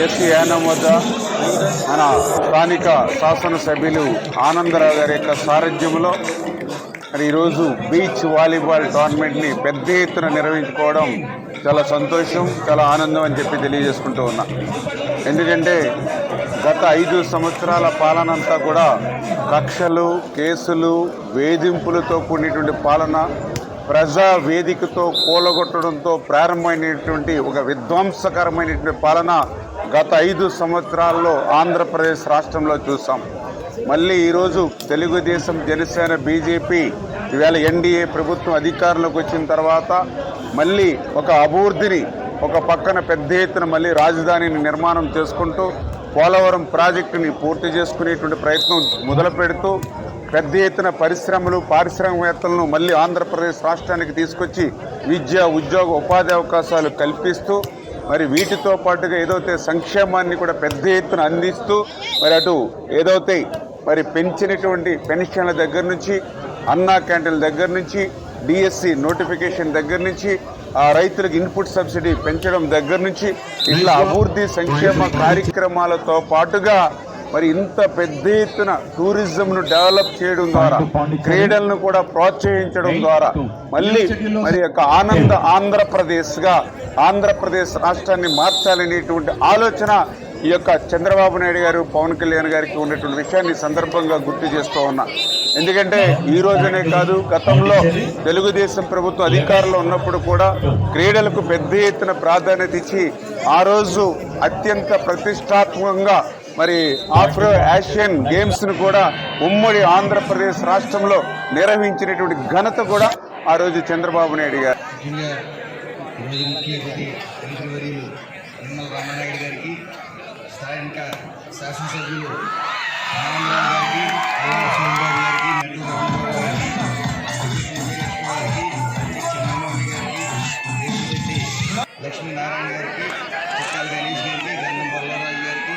SC Yanam వద్ద మన స్థానిక శాసనసభ్యులు ఆనందరావు గారి యొక్క సారథ్యంలో మరి ఈరోజు బీచ్ వాలీబాల్ టోర్నమెంట్ని పెద్ద ఎత్తున నిర్వహించుకోవడం చాలా సంతోషం, చాలా ఆనందం అని చెప్పి తెలియజేసుకుంటూ ఉన్నా. ఎందుకంటే గత 5 సంవత్సరాల పాలన అంతా కూడా కక్షలు, కేసులు, వేధింపులతో కూడినటువంటి పాలన, ప్రజా వేదికతో కూలగొట్టడంతో ప్రారంభమైనటువంటి ఒక విధ్వంసకరమైనటువంటి పాలన గత 5 సంవత్సరాల్లో ఆంధ్రప్రదేశ్ రాష్ట్రంలో చూసాం. మళ్ళీ ఈరోజు తెలుగుదేశం, జనసేన, బీజేపీ ఇవాళ ఎన్డీఏ ప్రభుత్వం అధికారంలోకి వచ్చిన తర్వాత మళ్ళీ ఒక అభివృద్ధిని ఒక పక్కన పెద్ద ఎత్తున మళ్ళీ రాజధానిని నిర్మాణం చేసుకుంటూ పోలవరం ప్రాజెక్టుని పూర్తి చేసుకునేటువంటి ప్రయత్నం మొదలు పెడుతూ పెద్ద ఎత్తున పరిశ్రమలు, పారిశ్రామికవేత్తలను మళ్ళీ ఆంధ్రప్రదేశ్ రాష్ట్రానికి తీసుకొచ్చి విద్య, ఉద్యోగ, ఉపాధి అవకాశాలు కల్పిస్తూ మరి వీటితో పాటుగా ఏదైతే సంక్షేమాన్ని కూడా పెద్ద ఎత్తున అందిస్తూ మరి అటు ఏదైతే మరి పెంచినటువంటి పెన్షన్ల దగ్గర నుంచి, అన్నా క్యాంటీన్ల దగ్గర నుంచి, డిఎస్సి నోటిఫికేషన్ దగ్గర నుంచి, ఆ రైతులకు ఇన్పుట్ సబ్సిడీ పెంచడం దగ్గర నుంచి ఇట్లా అభివృద్ధి సంక్షేమ కార్యక్రమాలతో పాటుగా మరి ఇంత పెద్ద ఎత్తున టూరిజంను డెవలప్ చేయడం ద్వారా, క్రీడలను కూడా ప్రోత్సహించడం ద్వారా మళ్ళీ మరి యొక్క ఆంధ్రప్రదేశ్గా ఆంధ్రప్రదేశ్ రాష్ట్రాన్ని మార్చాలనేటువంటి ఆలోచన ఈ యొక్క చంద్రబాబు నాయుడు గారు, పవన్ కళ్యాణ్ గారికి ఉన్నటువంటి విషయాన్ని సందర్భంగా గుర్తు చేస్తూ ఉన్నా. ఎందుకంటే ఈ రోజునే కాదు, గతంలో తెలుగుదేశం ప్రభుత్వం అధికారంలో ఉన్నప్పుడు కూడా క్రీడలకు పెద్ద ఎత్తున ప్రాధాన్యత ఇచ్చి ఆ రోజు అత్యంత ప్రతిష్టాత్మకంగా మరి ఆఫ్రో ఆసియన్ గేమ్స్ను కూడా ఉమ్మడి ఆంధ్రప్రదేశ్ రాష్ట్రంలో నిర్వహించినటువంటి ఘనత కూడా ఆ రోజు చంద్రబాబు నాయుడు గారు. రామానాయుడు గారికి, స్థానిక శాసనసభ్యులు ఆనందరావు గారికి, గారికి, లక్ష్మీనారాయణ గారికి, చిక్కాల గణేష్ గారికి, గంగం బల్లారాజు గారికి,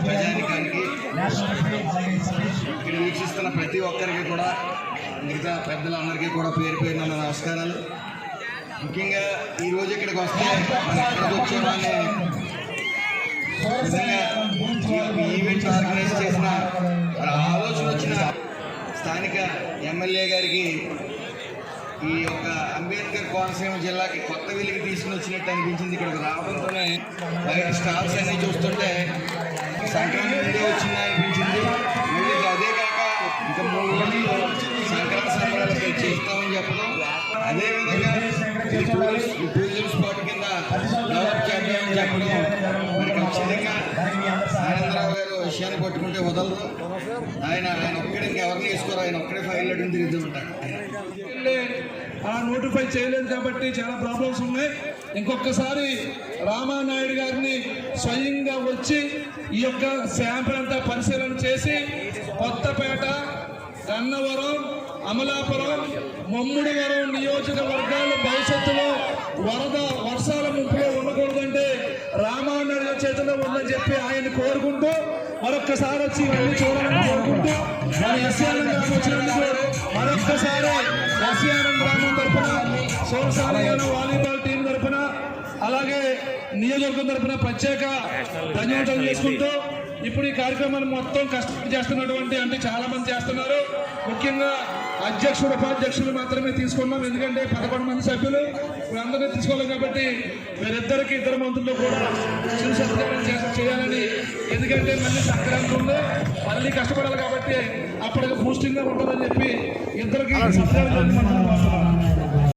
ప్రజానికానికి, ఇక్కడ వీక్షిస్తున్న ప్రతి ఒక్కరికి కూడా, మిగతా పెద్దలందరికీ కూడా పేరు పేరున నమస్కారాలు. ముఖ్యంగా ఈరోజు ఇక్కడికి వస్తే మనం ఎక్కడికి వచ్చామని నిజంగా ఈవెంట్స్ ఆర్గనైజ్ చేసిన ఆలోచన వచ్చిన స్థానిక ఎమ్మెల్యే గారికి ఈ యొక్క అంబేద్కర్ కోనసీమ జిల్లాకి కొత్త వెలికి తీసుకుని వచ్చినట్టు అనిపించింది. ఇక్కడికి రావడంతోనే బయట స్టాల్స్ అన్నీ చూస్తుంటే సంక్రాంతి నుండే వచ్చిందా అనిపించింది. మళ్ళీ అదే కాక ఇంకా 3 రోజుల్లో సంక్రాంతి సంబరాలు చేస్తామని చెప్పడం, అదేవిధంగా టూరిజం స్పాట్ కింద డెవలప్ చేద్దామని చెప్పడం, మరి ఖచ్చితంగా ఆనందరావు గారు విషయాన్ని పట్టుకుంటే వదలరు. ఆయన ఒక్కడే ఎవరిని వేసుకోరు, ఆయన ఒక్కడే ఫైల్ అడ్డం తిరుగుతూ ఉంటారు. నోటిఫై చేయలేదు కాబట్టి చాలా ప్రాబ్లమ్స్ ఉన్నాయి. ఇంకొకసారి రామానాయుడు గారిని స్వయంగా వచ్చి ఈ యొక్క శాంపుల్ అంతా పరిశీలన చేసి కొత్తపేట, గన్నవరం, అమలాపురం, మమ్ముడివరం నియోజకవర్గాల భవిష్యత్తులో వర్షాల ముప్పులో ఉండకూడదంటే రామానాయుడు చేతిలో ఉందని చెప్పి ఆయన కోరుకుంటూ మరొక్కసారి వచ్చి ఇవన్నీ చూడాలని కోరుకుంటూ మన ఎస్ఆర్ఎం గ్రామం వచ్చినందుకు మరొక్కసారి ఎస్ఆర్ఎం గ్రామం తరఫున, సోమసాలయాన వాలీబాల్ టీం తరఫున, అలాగే నియోజకవర్గం తరఫున ప్రత్యేక ధన్యవాదాలు చేసుకుంటూ ఇప్పుడు ఈ కార్యక్రమాన్ని మొత్తం కష్టం చేస్తున్నటువంటి అంటే చాలా మంది చేస్తున్నారు. ముఖ్యంగా అధ్యక్షుడు, ఉపాధ్యక్షులు మాత్రమే తీసుకున్నాం. ఎందుకంటే 11 మంది సభ్యులు అందరినీ తీసుకోలేం కాబట్టి వీరిద్దరికి 2 మంత్రులు కూడా చిరు సత్కారం చేయాలని, ఎందుకంటే మళ్ళీ సంక్రాంతి ఉంది, మళ్ళీ కష్టపడాలి కాబట్టి అప్పటికి బూస్టింగ్గా ఉంటుందని చెప్పి ఇద్దరికి సత్కారం